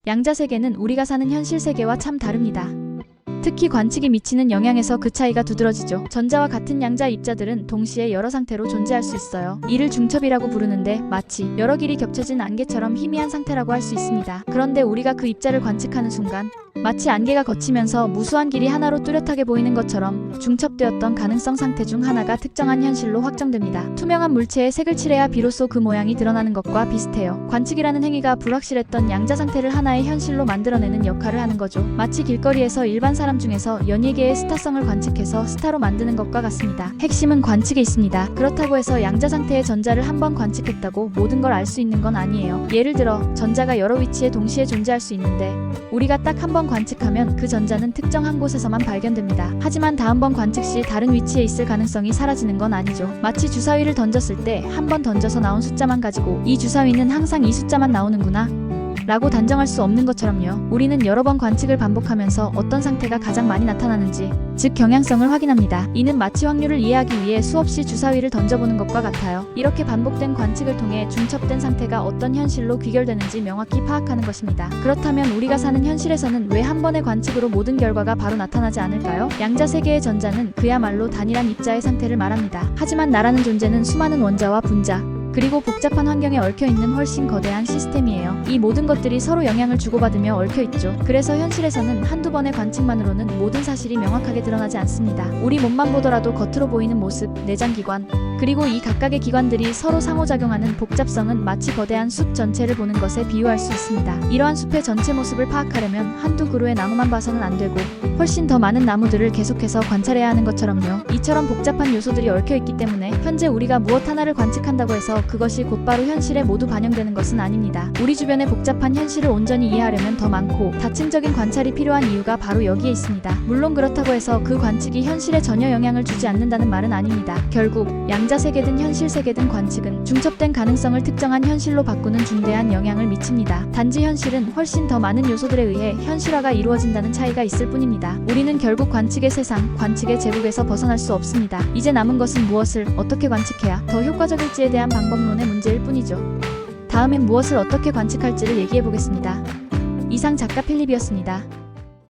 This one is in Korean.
양자 세계는 우리가 사는 현실 세계와 참 다릅니다. 특히 관측이 미치는 영향에서 그 차이가 두드러지죠. 전자와 같은 양자 입자들은 동시에 여러 상태로 존재할 수 있어요. 이를 중첩이라고 부르는데 마치 여러 길이 겹쳐진 안개처럼 희미한 상태라고 할 수 있습니다. 그런데 우리가 그 입자를 관측하는 순간 마치 안개가 걷히면서 무수한 길이 하나로 뚜렷하게 보이는 것처럼 중첩되었던 가능성 상태 중 하나가 특정한 현실로 확정됩니다. 투명한 물체에 색을 칠해야 비로소 그 모양이 드러나는 것과 비슷해요. 관측이라는 행위가 불확실했던 양자 상태를 하나의 현실로 만들어내는 역할을 하는 거죠. 마치 길거리에서 일반 사람 중에서 연예계의 스타성을 관측해서 스타로 만드는 것과 같습니다. 핵심은 관측에 있습니다. 그렇다고 해서 양자 상태의 전자를 한 번 관측했다고 모든 걸 알 수 있는 건 아니에요. 예를 들어 전자가 여러 위치에 동시에 존재할 수 있는데 우리가 딱 한 번 관측하면 그 전자는 특정 한 곳에서만 발견됩니다. 하지만 다음번 관측 시 다른 위치에 있을 가능성이 사라지는 건 아니죠. 마치 주사위를 던졌을 때 한 번 던져서 나온 숫자만 가지고 이 주사위는 항상 이 숫자만 나오는구나 라고 단정할 수 없는 것처럼요. 우리는 여러 번 관측을 반복하면서 어떤 상태가 가장 많이 나타나는지, 즉 경향성을 확인합니다. 이는 마치 확률을 이해하기 위해 수없이 주사위를 던져보는 것과 같아요. 이렇게 반복된 관측을 통해 중첩된 상태가 어떤 현실로 귀결되는지 명확히 파악하는 것입니다. 그렇다면 우리가 사는 현실에서는 왜 한 번의 관측으로 모든 결과가 바로 나타나지 않을까요? 양자 세계의 전자는 그야말로 단일한 입자의 상태를 말합니다. 하지만 나라는 존재는 수많은 원자와 분자, 그리고 복잡한 환경에 얽혀있는 훨씬 거대한 시스템이에요. 이 모든 것들이 서로 영향을 주고받으며 얽혀있죠. 그래서 현실에서는 한두 번의 관측만으로는 모든 사실이 명확하게 드러나지 않습니다. 우리 몸만 보더라도 겉으로 보이는 모습, 내장기관, 그리고 이 각각의 기관들이 서로 상호작용하는 복잡성은 마치 거대한 숲 전체를 보는 것에 비유할 수 있습니다. 이러한 숲의 전체 모습을 파악하려면 한두 그루의 나무만 봐서는 안 되고 훨씬 더 많은 나무들을 계속해서 관찰해야 하는 것처럼요. 이처럼 복잡한 요소들이 얽혀있기 때문에 현재 우리가 무엇 하나를 관측한다고 해서 그것이 곧바로 현실에 모두 반영되는 것은 아닙니다. 우리 주변의 복잡한 현실을 온전히 이해하려면 더 많고 다층적인 관찰이 필요한 이유가 바로 여기에 있습니다. 물론 그렇다고 해서 그 관측이 현실에 전혀 영향을 주지 않는다는 말은 아닙니다. 결국 양자 세계든 현실 세계든 관측은 중첩된 가능성을 특정한 현실로 바꾸는 중대한 영향을 미칩니다. 단지 현실은 훨씬 더 많은 요소들에 의해 현실화가 이루어진다는 차이가 있을 뿐입니다. 우리는 결국 관측의 세상, 관측의 제국에서 벗어날 수 없습니다. 이제 남은 것은 무엇을 어떻게 관측해야 더 효과적일지에 대한 방법론의 문제일 뿐이죠. 다음엔 무엇을 어떻게 관측할지를 얘기해 보겠습니다. 이상 작가 필립이었습니다.